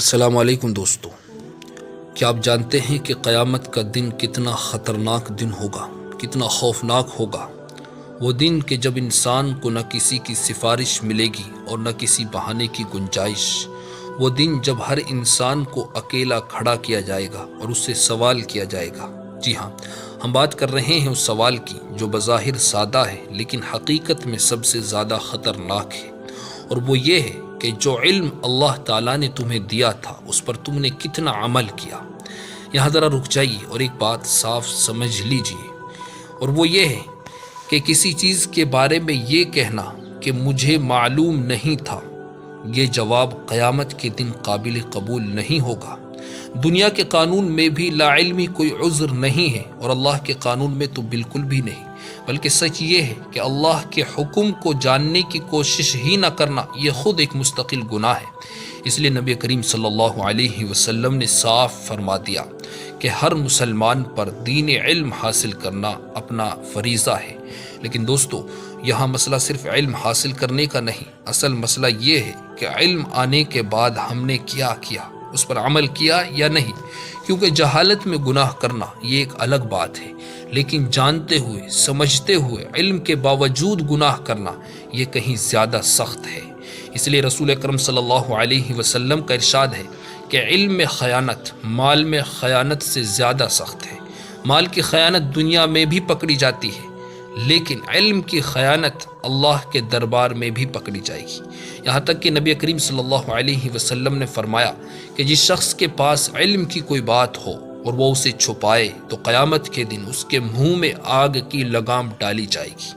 السلام علیکم دوستو، کیا آپ جانتے ہیں کہ قیامت کا دن کتنا خطرناک دن ہوگا، کتنا خوفناک ہوگا؟ وہ دن کہ جب انسان کو نہ کسی کی سفارش ملے گی اور نہ کسی بہانے کی گنجائش۔ وہ دن جب ہر انسان کو اکیلا کھڑا کیا جائے گا اور اس سے سوال کیا جائے گا۔ جی ہاں، ہم بات کر رہے ہیں اس سوال کی جو بظاہر سادہ ہے لیکن حقیقت میں سب سے زیادہ خطرناک ہے، اور وہ یہ ہے کہ جو علم اللہ تعالیٰ نے تمہیں دیا تھا اس پر تم نے کتنا عمل کیا۔ یہاں ذرا رک جائیے اور ایک بات صاف سمجھ لیجئے، اور وہ یہ ہے کہ کسی چیز کے بارے میں یہ کہنا کہ مجھے معلوم نہیں تھا، یہ جواب قیامت کے دن قابل قبول نہیں ہوگا۔ دنیا کے قانون میں بھی لا علمی کوئی عذر نہیں ہے، اور اللہ کے قانون میں تو بالکل بھی نہیں، بلکہ سچ یہ ہے کہ اللہ کے حکم کو جاننے کی کوشش ہی نہ کرنا یہ خود ایک مستقل گناہ ہے۔ اس لیے نبی کریم صلی اللہ علیہ وسلم نے صاف فرما دیا کہ ہر مسلمان پر دین علم حاصل کرنا اپنا فریضہ ہے۔ لیکن دوستو، یہاں مسئلہ صرف علم حاصل کرنے کا نہیں، اصل مسئلہ یہ ہے کہ علم آنے کے بعد ہم نے کیا کیا، اس پر عمل کیا یا نہیں۔ کیونکہ جہالت میں گناہ کرنا یہ ایک الگ بات ہے، لیکن جانتے ہوئے سمجھتے ہوئے علم کے باوجود گناہ کرنا یہ کہیں زیادہ سخت ہے۔ اس لیے رسول اکرم صلی اللہ علیہ وسلم کا ارشاد ہے کہ علم میں خیانت مال میں خیانت سے زیادہ سخت ہے۔ مال کی خیانت دنیا میں بھی پکڑی جاتی ہے، لیکن علم کی خیانت اللہ کے دربار میں بھی پکڑی جائے گی۔ یہاں تک کہ نبی کریم صلی اللہ علیہ وسلم نے فرمایا کہ جس شخص کے پاس علم کی کوئی بات ہو اور وہ اسے چھپائے تو قیامت کے دن اس کے منہ میں آگ کی لگام ڈالی جائے گی۔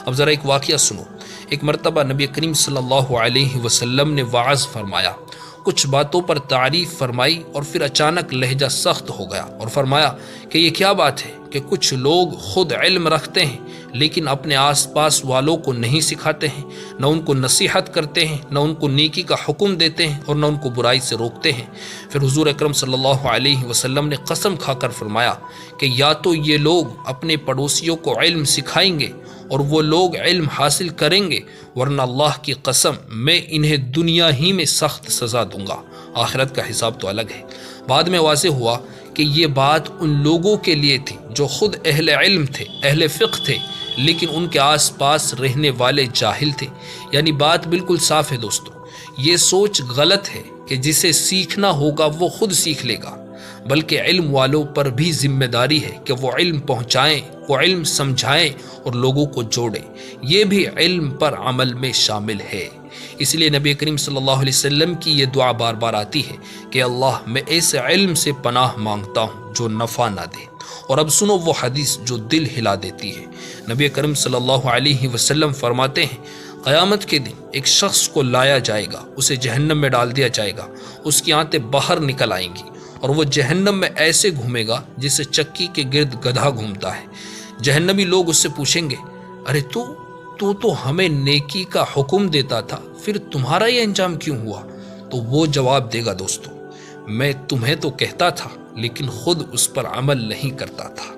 اب ذرا ایک واقعہ سنو۔ ایک مرتبہ نبی کریم صلی اللہ علیہ وسلم نے وعظ فرمایا، کچھ باتوں پر تعریف فرمائی، اور پھر اچانک لہجہ سخت ہو گیا اور فرمایا کہ یہ کیا بات ہے کہ کچھ لوگ خود علم رکھتے ہیں لیکن اپنے آس پاس والوں کو نہیں سکھاتے ہیں، نہ ان کو نصیحت کرتے ہیں، نہ ان کو نیکی کا حکم دیتے ہیں اور نہ ان کو برائی سے روکتے ہیں۔ پھر حضور اکرم صلی اللہ علیہ وسلم نے قسم کھا کر فرمایا کہ یا تو یہ لوگ اپنے پڑوسیوں کو علم سکھائیں گے اور وہ لوگ علم حاصل کریں گے، ورنہ اللہ کی قسم میں انہیں دنیا ہی میں سخت سزا دوں گا، آخرت کا حساب تو الگ ہے۔ بعد میں واضح ہوا کہ یہ بات ان لوگوں کے لیے تھی جو خود اہل علم تھے، اہل فقہ تھے، لیکن ان کے آس پاس رہنے والے جاہل تھے۔ یعنی بات بالکل صاف ہے دوستو، یہ سوچ غلط ہے کہ جسے سیکھنا ہوگا وہ خود سیکھ لے گا، بلکہ علم والوں پر بھی ذمہ داری ہے کہ وہ علم پہنچائیں، وہ علم سمجھائیں اور لوگوں کو جوڑیں۔ یہ بھی علم پر عمل میں شامل ہے۔ اس لیے نبی کریم صلی اللہ علیہ وسلم کی یہ دعا بار بار آتی ہے کہ اللہ میں ایسے علم سے پناہ مانگتا ہوں جو نفع نہ دے۔ اور اب سنو وہ حدیث جو دل ہلا دیتی ہے۔ نبی کریم صلی اللہ علیہ وسلم فرماتے ہیں، قیامت کے دن ایک شخص کو لایا جائے گا، اسے جہنم میں ڈال دیا جائے گا، اس کی آنتیں باہر نکل آئیں گی اور وہ جہنم میں ایسے گھومے گا جسے چکی کے گرد گدھا گھومتا ہے۔ جہنمی لوگ اس سے پوچھیں گے، ارے تو ہمیں نیکی کا حکم دیتا تھا، پھر تمہارا یہ انجام کیوں ہوا؟ تو وہ جواب دے گا، دوستو میں تمہیں تو کہتا تھا لیکن خود اس پر عمل نہیں کرتا تھا۔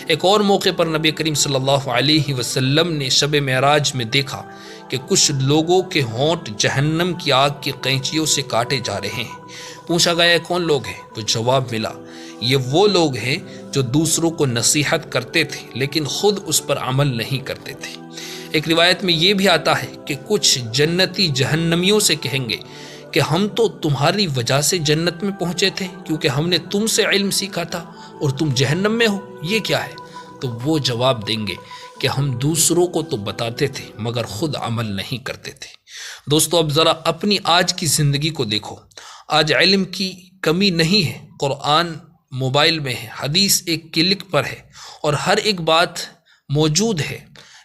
ایک اور موقع پر نبی کریم صلی اللہ علیہ وسلم نے شب معراج میں دیکھا کہ کچھ لوگوں کے ہونٹ جہنم کی آگ کی قینچیوں سے کاٹے جا رہے ہیں۔ پوچھا گیا کون لوگ ہیں؟ تو جواب ملا، یہ وہ لوگ ہیں جو دوسروں کو نصیحت کرتے تھے لیکن خود اس پر عمل نہیں کرتے تھے۔ ایک روایت میں یہ بھی آتا ہے کہ کچھ جنتی جہنمیوں سے کہیں گے کہ ہم تو تمہاری وجہ سے جنت میں پہنچے تھے، کیونکہ ہم نے تم سے علم سیکھا تھا، اور تم جہنم میں ہو، یہ کیا ہے؟ تو وہ جواب دیں گے کہ ہم دوسروں کو تو بتاتے تھے مگر خود عمل نہیں کرتے تھے۔ دوستو اب ذرا اپنی آج کی زندگی کو دیکھو۔ آج علم کی کمی نہیں ہے، قرآن موبائل میں ہے، حدیث ایک کلک پر ہے اور ہر ایک بات موجود ہے،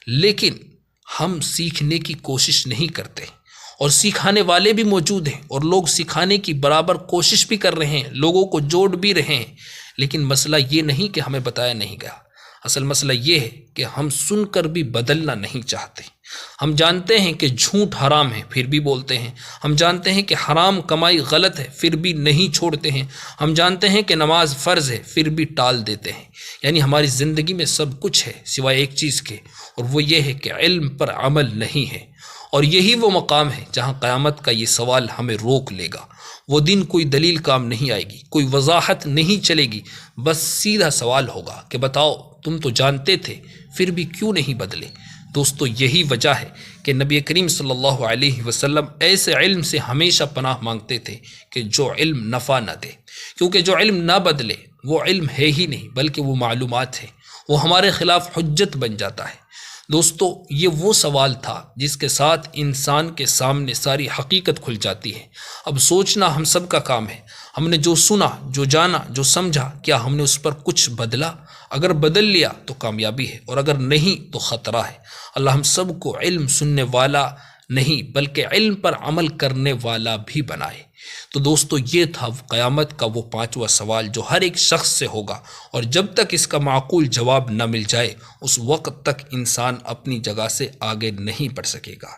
لیکن ہم سیکھنے کی کوشش نہیں کرتے، اور سکھانے والے بھی موجود ہیں اور لوگ سکھانے کی برابر کوشش بھی کر رہے ہیں، لوگوں کو جوڑ بھی رہے ہیں، لیکن مسئلہ یہ نہیں کہ ہمیں بتایا نہیں گیا، اصل مسئلہ یہ ہے کہ ہم سن کر بھی بدلنا نہیں چاہتے۔ ہم جانتے ہیں کہ جھوٹ حرام ہے پھر بھی بولتے ہیں، ہم جانتے ہیں کہ حرام کمائی غلط ہے پھر بھی نہیں چھوڑتے ہیں، ہم جانتے ہیں کہ نماز فرض ہے پھر بھی ٹال دیتے ہیں۔ یعنی ہماری زندگی میں سب کچھ ہے سوائے ایک چیز کے، اور وہ یہ ہے کہ علم پر عمل نہیں ہے۔ اور یہی وہ مقام ہے جہاں قیامت کا یہ سوال ہمیں روک لے گا۔ وہ دن کوئی دلیل کام نہیں آئے گی، کوئی وضاحت نہیں چلے گی، بس سیدھا سوال ہوگا کہ بتاؤ تم تو جانتے تھے پھر بھی کیوں نہیں بدلے۔ دوستو یہی وجہ ہے کہ نبی کریم صلی اللہ علیہ وسلم ایسے علم سے ہمیشہ پناہ مانگتے تھے کہ جو علم نفع نہ دے، کیونکہ جو علم نہ بدلے وہ علم ہے ہی نہیں بلکہ وہ معلومات ہے، وہ ہمارے خلاف حجت بن جاتا ہے۔ دوستو یہ وہ سوال تھا جس کے ساتھ انسان کے سامنے ساری حقیقت کھل جاتی ہے۔ اب سوچنا ہم سب کا کام ہے، ہم نے جو سنا، جو جانا، جو سمجھا، کیا ہم نے اس پر کچھ بدلا؟ اگر بدل لیا تو کامیابی ہے، اور اگر نہیں تو خطرہ ہے۔ اللہ ہم سب کو علم سننے والا نہیں بلکہ علم پر عمل کرنے والا بھی بنائے۔ تو دوستو یہ تھا قیامت کا وہ 5واں سوال جو ہر ایک شخص سے ہوگا، اور جب تک اس کا معقول جواب نہ مل جائے اس وقت تک انسان اپنی جگہ سے آگے نہیں بڑھ سکے گا۔